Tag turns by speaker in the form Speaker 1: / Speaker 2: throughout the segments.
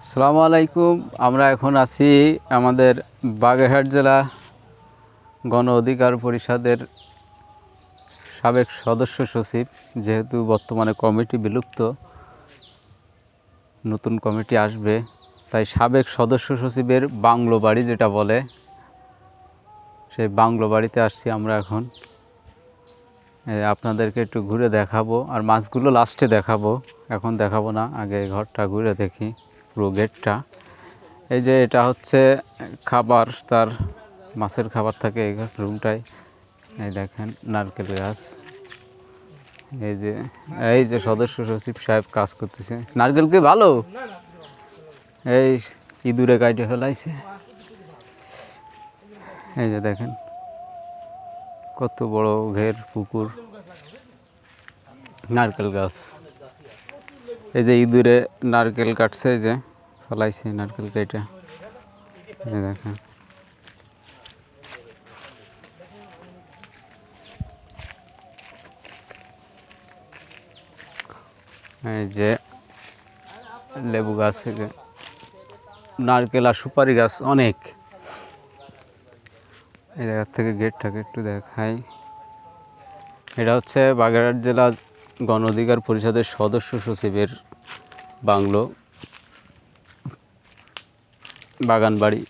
Speaker 1: আসসালামু আলাইকুম। আমরা এখন আছি আমাদের বাগেরহাট জেলা গণ অধিকার পরিষদের সাবেক সদস্য সচিব, যেহেতু বর্তমানে কমিটি বিলুপ্ত, নতুন কমিটি আসবে, তাই সাবেক সদস্য সচিবের বাংলো বাড়ি যেটা বলে, সেই বাংলো বাড়িতে আসছি আমরা এখন। আপনাদেরকে একটু ঘুরে দেখাবো, আর মাছগুলো লাস্টে দেখাবো, এখন দেখাবো না, আগে ঘরটা ঘুরে দেখি পুরো গেটটা। এই যে এটা হচ্ছে খাবার, তার মাছের খাবার থাকে এই রুমটায়। এই দেখেন নারকেল গাছ, এই যে সদস্য সচিব সাহেব কাজ করতেছে। নারকেল কি ভালো? এই ইঁদুরে কাটে ফেলাইছে। এই যে দেখেন কত বড় ঘের পুকুর, নারকেল গাছ। এই যে ইঁদুরে নারকেল কাটছে, এই যে ফেলাইছে নারকেল কেটে। এই দেখেন এই যে লেবু গাছ, এই যে নারকেল আর সুপারি গাছ অনেক। এই জায়গার থেকে গেটটাকে একটু দেখাই। এটা হচ্ছে বাগেরহাট জেলা গণ অধিকার পরিষদের সদস্য সচিবের বাংলো, বাগান বাড়ি।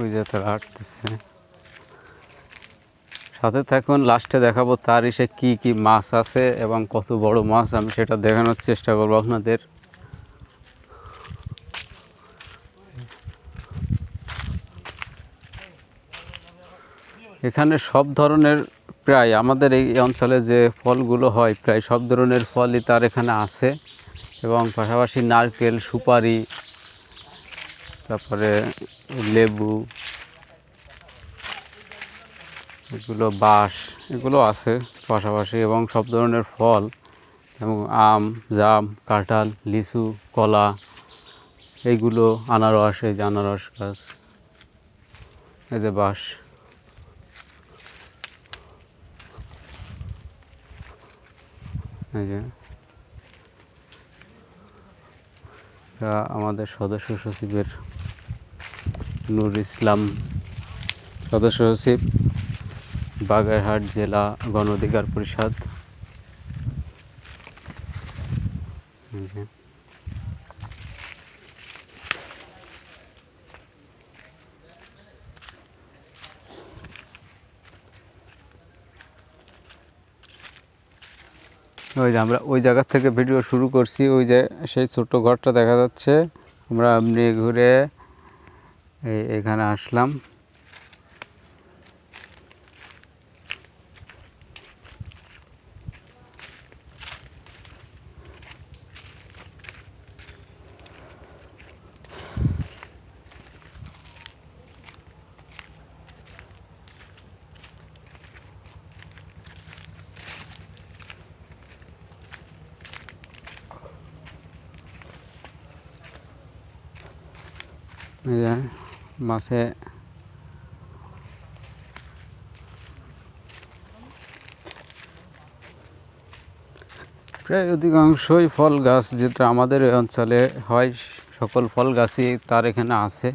Speaker 1: ওই যে তারা হাঁটতেছে, সাথে থাকুন, লাস্টে দেখাবো তার ইসে কি কি মাছ আছে এবং কত বড় মাছ, আমি সেটা দেখানোর চেষ্টা করবো আপনাদের। এখানে সব ধরনের, প্রায় আমাদের এই অঞ্চলে যে ফলগুলো হয়, প্রায় সব ধরনের ফলই তার এখানে আছে, এবং পাশাপাশি নারকেল, সুপারি, তারপরে লেবু, এগুলো বাঁশ, এগুলো আছে পাশাপাশি, এবং সব ধরনের ফল, এবং আম, জাম, কাঁঠাল, লিচু, কলা, এইগুলো, আনারস, এই যে আনারস গাছ, এই যে বাঁশ। এই যে আমাদের সদস্য সচিবের নূর ইসলাম, সদস্য সচিব, বাগেরহাট জেলা গণ অধিকার পরিষদ। ওই যে আমরা ওই জায়গার থেকে ভিডিও শুরু করছি, ওই যে সেই ছোট্ট ঘরটা দেখা যাচ্ছে। আমরা এমনি ঘুরে এখানে আসলাম। মাছে প্রায় অধিকাংশই ফল গাছ, যেটা আমাদের এই অঞ্চলে হয়, সকল ফল গাছই তার এখানে আছে।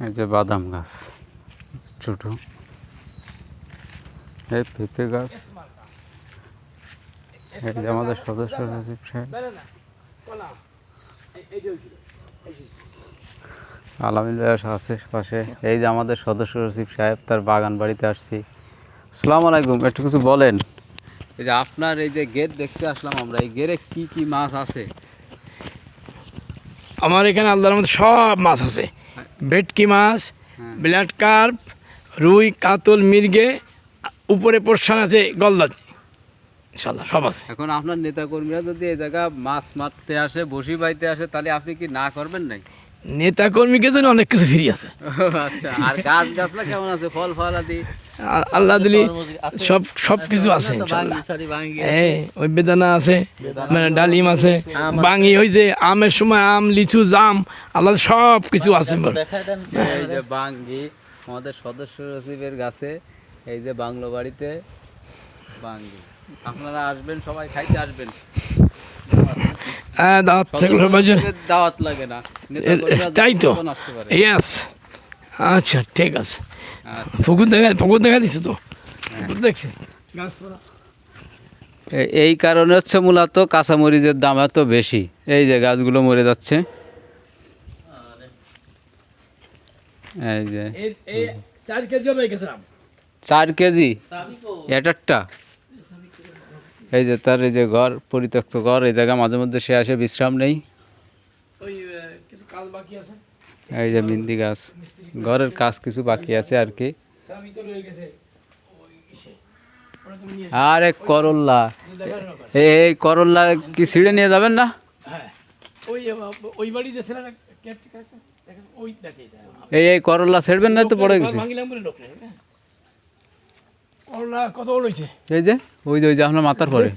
Speaker 1: এই যে বাদাম গাছ ছোট, এই পেঁপে গাছ, এই যে আমাদের সদস্য সচিব সাহেব আলামিন আছে পাশে। এই যে আমাদের সদস্য সচিব সাহেব, তার বাগান বাড়িতে আসছি। আসসালামু আলাইকুম, একটু কিছু বলেন। এই যে আপনার এই যে গেট দেখতে আসলাম আমরা, এই গেরে কি কি মাছ আছে?
Speaker 2: আমার এখানে আল্লাহর মধ্যে সব মাছ আছে। ভেটকি মাছ, ব্ল্যাক কার্প, রুই, কাতল, মির্গে, উপরে পোর্শন আছে, গলদা, ইনশাল্লাহ সব আছে।
Speaker 1: এখন আপনার নেতাকর্মীরা যদি এই জায়গা মাছ মারতে আসে, বসি বাইতে আসে, তাহলে আপনি কি না করবেন নাই?
Speaker 2: নেতা কর্মীকে জন্য অনেক কিছু ফ্রি আছে।
Speaker 1: আচ্ছা, আর গাছ গাছলা কেমন আছে, ফল ফল আদি?
Speaker 2: আল্লাহ দিলি সব কিছু আছে ইনশাআল্লাহ। ওই বেদানা আছে, মানে ডালিম আছে, বাঙি হয়েছে, আমের সময় আম, লিচু, জাম, আল্লাহ সব কিছু আছে।
Speaker 1: এই যে বাঙ্গি আমাদের সদস্য সচিবের গাছে, এই যে বাংলো বাড়িতে বাঙ্গি, আপনারা আসবেন, সবাই খাইতে আসবেন।
Speaker 2: হ্যাঁ, দাওয়াত থাকলে সবাই
Speaker 1: দাওয়াত লাগে না,
Speaker 2: তাই তো।
Speaker 1: আসতে পারে।
Speaker 2: ইয়াস, আচ্ছা ঠিক আছে।
Speaker 1: আচ্ছা।
Speaker 2: পুকুর দেখা দিছো তো, পুকুর দেখছে।
Speaker 1: এই কারণে হচ্ছে মূলত কাঁচামরিচের দাম এত বেশি। এই যে গাছগুলো মরে যাচ্ছে, এই যে
Speaker 2: 4 কেজি হবে গেছিলাম।
Speaker 1: 4 কেজি একটা। এই যে তার এই যে ঘর, পরিত্যক্ত ঘর, এই জায়গা মাঝে মধ্যে সে আসে, বিশ্রাম নেই।
Speaker 2: ওই কিছু কাজ বাকি আছে,
Speaker 1: এই যে মিন্দি গাছ, ঘরের কাজ কিছু বাকি আছে আর কি।
Speaker 2: চাবি তো রয়ে গেছে ওই ইসে, ওটা তুমি নিয়ে
Speaker 1: আর এক করল্লা, এই করল্লা কি ছিঁড়ে নিয়ে যাবেন না?
Speaker 2: হ্যাঁ, ওই বাড়ি যে ছেলেরা কেটে আছে, দেখেন ওই দেখে এটা।
Speaker 1: এই করল্লা ছেড়বেন না তো, পড়ে গেছে।
Speaker 2: ভাঙিলাম বলে লোক নেই। করলা কত বড় হয়েছে,
Speaker 1: এই যে ওই যে আপনার মাথার পরে।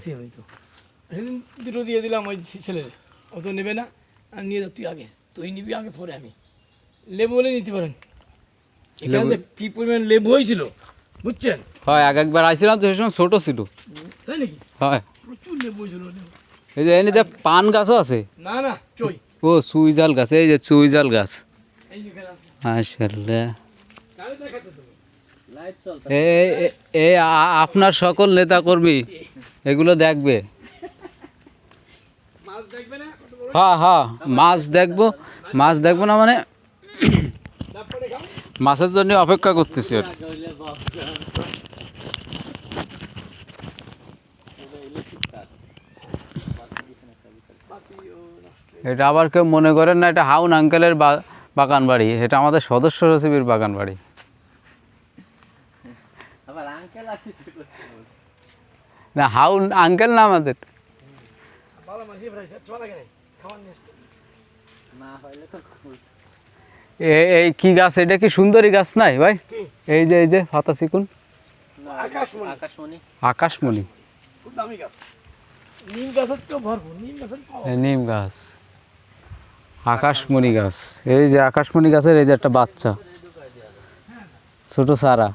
Speaker 2: সেদিন দুটো দিয়ে দিলাম ওই ছেলের, ও তো নেবে না, আর নিয়ে যা তুই আগে, তুই নিবি আগে, পরে আমি। লেবু হলে নিতে পারেন, এখানে যে কি পরিমাণ লেবু হয়েছিল বুঝছেন।
Speaker 1: হয়, একবার আইছিলাম তো, সেই সময় ছোটো ছিল।
Speaker 2: তাই নাকি?
Speaker 1: হয়,
Speaker 2: প্রচুর লেবু হয়েছিল।
Speaker 1: এই যে এনে পান গাছও আছে।
Speaker 2: না না, চই,
Speaker 1: ও সুইজাল গাছ, এই যে সুইজাল গাছ।
Speaker 2: এই যেখানে আছে।
Speaker 1: আসলে
Speaker 2: কারে দেখাচ্ছ তুমি?
Speaker 1: এই আপনার সকল নেতাকর্মী এগুলো দেখবে।
Speaker 2: মাছ দেখবে না? কত বড়
Speaker 1: হ্যাঁ হ্যাঁ, মাছ দেখবো না মানে
Speaker 2: ডাবপাড়ে খাও।
Speaker 1: মাছের জন্য অপেক্ষা করতেছি আর। এটা আবার কেউ মনে করেন না এটা হাউন আঙ্কেলের বাগান বাড়ি, এটা আমাদের সদস্য সচিবের বাগান বাড়ি। না, হাউন আঙ্কেল না আমাদের।
Speaker 2: ভালো মাছই ফ্রাই চলা গেলে খাবার নিয়ে আসতে।
Speaker 1: এই কি গাছ, এটা কি সুন্দরী গাছ নাই ভাই? এই যে পাতা চিকুন,
Speaker 2: আকাশমণি,
Speaker 1: আকাশমণি,
Speaker 2: খুব দামি গাছ। নিম গাছের তো ভরপুর, নিম গাছের পাওয়া।
Speaker 1: এই নিম গাছ, আকাশমণি গাছ। এই যে আকাশমণি গাছের এই যে একটা বাচ্চা, ছোট চারা,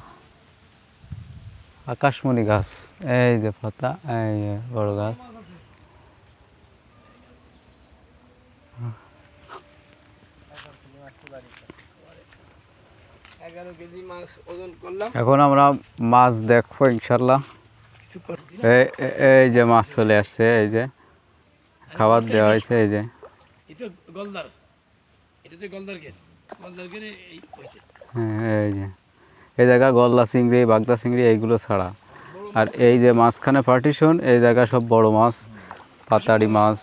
Speaker 1: আকাশমণি গাছ। এই যে পাতা, এই যে বড় গাছ।
Speaker 2: 11 কেজি মাছ ওজন করলাম।
Speaker 1: এখন আমরা মাছ দেখবো ইনশাল্লাহ।
Speaker 2: কিছু কর
Speaker 1: এই যে মাছ চলে আসছে, এই যে খাবার দেওয়া হয়েছে, এই যে
Speaker 2: এটা গলদার, এটা তো গলদার গেরে এই হয়েছে।
Speaker 1: হ্যাঁ, এই যে এই জায়গা গলদা চিংড়ি, বাগদা চিংড়ি এইগুলো ছাড়া। আর এই যে মাঝখানে পার্টিশন, এই জায়গা সব বড় মাছ, পাতাড়ি মাছ,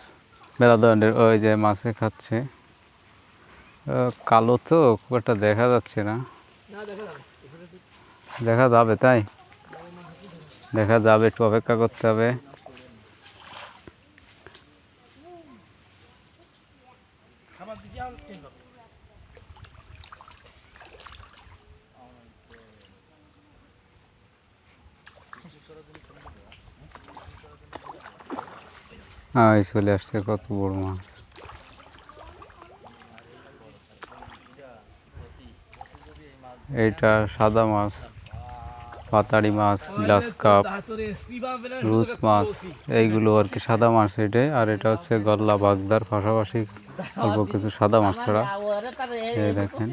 Speaker 1: মেলা ধরনের। ওই যে মাছে খাচ্ছে, কালো তো খুব একটা দেখা যাচ্ছে না। দেখা যাবে, তাই দেখা যাবে, একটু অপেক্ষা করতে হবে।
Speaker 2: খাবার দিছি আর এই পাবো।
Speaker 1: হ্যাঁ, এই চলে আসছে, কত বড় মাছ। এইটা সাদা মাছ, পাতাড়ি মাছ, গ্লাস কাপ, রুট মাছ, এইগুলো আর কি সাদা মাছ এটাই। আর এটা হচ্ছে গলদা বাগদার পাশাপাশি অল্প কিছু সাদা মাছ ছাড়া। এই দেখেন,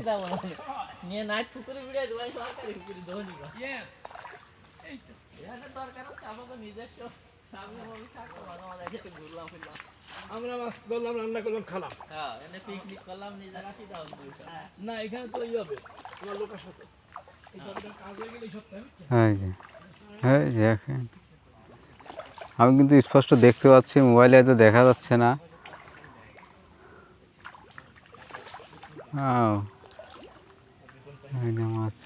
Speaker 2: আমরা মাছ ধরলাম, রান্না করলাম, খালাম। না এখানে তো ই হবে, তোমার লোকের সাথে কাজ হয়ে গেলে এই সপ্তাহে।
Speaker 1: এই যে দেখেন, আমি কিন্তু স্পষ্ট দেখতে পাচ্ছি, মোবাইলে হয়তো দেখা যাচ্ছে না। এই যে মাছ,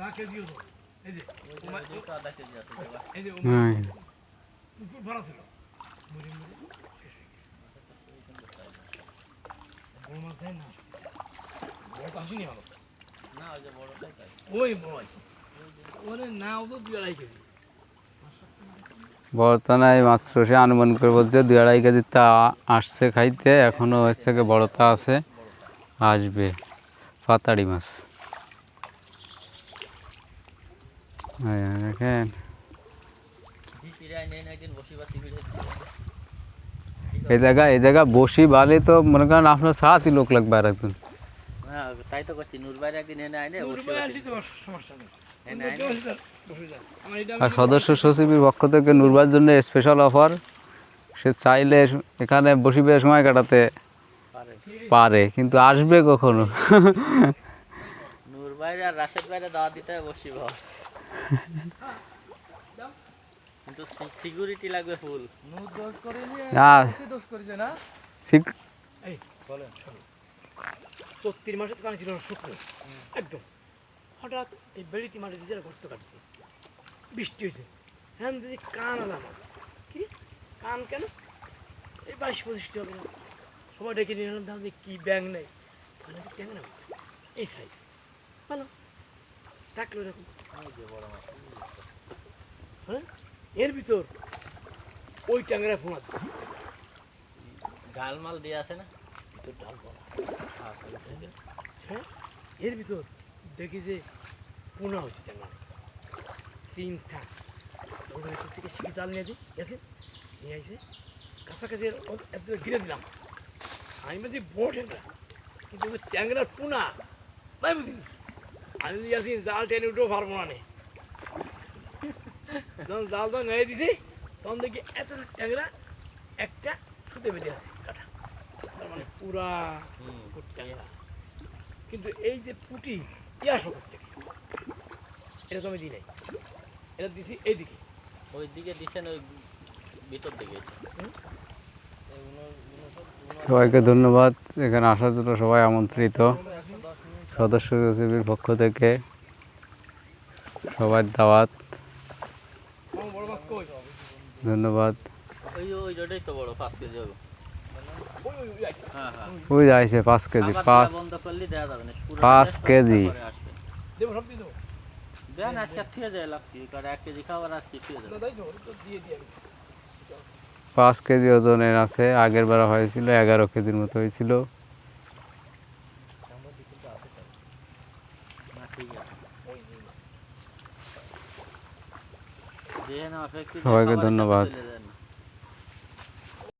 Speaker 2: আধা কেজিও তো এই যে এই যে
Speaker 1: হ্যাঁ
Speaker 2: পুকুর ভরা ছিল মুড়ি মুড়ি বড় মাছ দেয় না বড় তো আসেনি ভালো ওই বড় আছে ওরে নাও তো 2.5 কেজি
Speaker 1: বড়তানায় মাত্র সে অনুমান করে বলছে 2-2.5 কেজি তা আসছে খাইতে, এখনও এর থেকে বড়তা আছে, আসবে পাতাড়ি মাছ। দেখেন এই জায়গা বসি বালে তো মনে করেন আপনার সাথই লোক লাগবে আর একজন।
Speaker 3: তাই তো করছি নুরবাইর একদিন এনে আইনে
Speaker 2: সমস্যা নেই
Speaker 3: এনে আইনে
Speaker 2: আমার এটা
Speaker 1: আর সদস্য সচিবের পক্ষ থেকে নুরবার জন্য স্পেশাল অফার, সে চাইলে এখানে বসিবে সময় কাটাতে
Speaker 3: পারে
Speaker 1: পারে, কিন্তু আসবে কখনো।
Speaker 3: নুরবাইর আর রাশেদ ভাইরে দাওয়াত দিতে হবে বসি ভাব কিন্তু সিকিউরিটি লাগবে ফুল
Speaker 2: নূর দোষ করে নিয়ে
Speaker 1: না
Speaker 2: সে দোষ করেছে না
Speaker 1: সিক-
Speaker 2: এই বলেন 34 মাসে তো কান ছিল না শুকনো একদম হঠাৎ এই বেড়িতে মাঠে দিয়েছে গর্ত কাটছে বৃষ্টি হয়েছে হ্যাঁ দিদি কান আলাম কি কান কেন এই 22-25টি হবে না সবাই ডেকে নিয়ে এলাম তাহলে কী ব্যাং নেই মানে ট্যাংরা না এই সাইজ ভালো থাকলো এরকম হ্যাঁ এর ভিতর ওই ট্যাংরা ফোনা
Speaker 3: গালমাল দিয়ে আছে না
Speaker 2: ভিতর ডাল বলা হ্যাঁ এর ভিতর দেখি যে পোনা হচ্ছে ট্যাংরা 3 থাক ওর ভিতর থেকে শিখে জাল নিয়ে দিই গেছে নিয়ে আসে কাছাকাছি এত ঘিরে দিলাম আমি বলছি বড় ট্যাংরা কিন্তু ওই ট্যাংরার পোনা তাই বুঝিনি আমি যদি আসি জাল টেনে উঠেও পারবো না নে যখন জাল তো নেড়ে দিছি তখন দেখি এত ট্যাংরা একটা সুতে বেঁধে আছে কাটা তার মানে পুরা ট্যাংরা কিন্তু এই যে পুটি ইয়া শহর থেকে এটা তো আমি দিই নাই এটা দিছি এইদিকে
Speaker 3: ওই দিকে দিছেন ওই ভিতর দিকে
Speaker 1: সবাইকে ধন্যবাদ এখানে আসার জন্য, সবাই আমন্ত্রিত সদস্য সচিবের পক্ষ থেকে সবার দাওয়াত,
Speaker 2: আমার বড় মাছ কই
Speaker 1: ধন্যবাদ।
Speaker 3: ওই জোটাই তো বড় 5 কেজি হবে
Speaker 2: ওই ওই ওই আচ্ছা
Speaker 3: হ্যাঁ হ্যাঁ
Speaker 1: ওই যাইছে 5 কেজি,
Speaker 3: আবার
Speaker 1: 5
Speaker 3: দেয়া বন্ধ করলে দেয়া যাবে না পুরো
Speaker 1: 5 কেজি।
Speaker 2: দেবো সব দিয়ে দেবো
Speaker 3: দেন আজকে থিয়ে যায় লাগছি কারণ 1 কেজি খাবার আজকে থিয়ে
Speaker 2: না
Speaker 3: যাবে
Speaker 2: তাই তো ওটা তো দিয়ে দিই আমি
Speaker 1: 5 কেজি ওজনের আছে, আগের বার হয়েছিল 11 কেজির মতো হয়েছিল।
Speaker 3: না ঠিক আছে দেখে না
Speaker 1: সবাইকে ধন্যবাদ।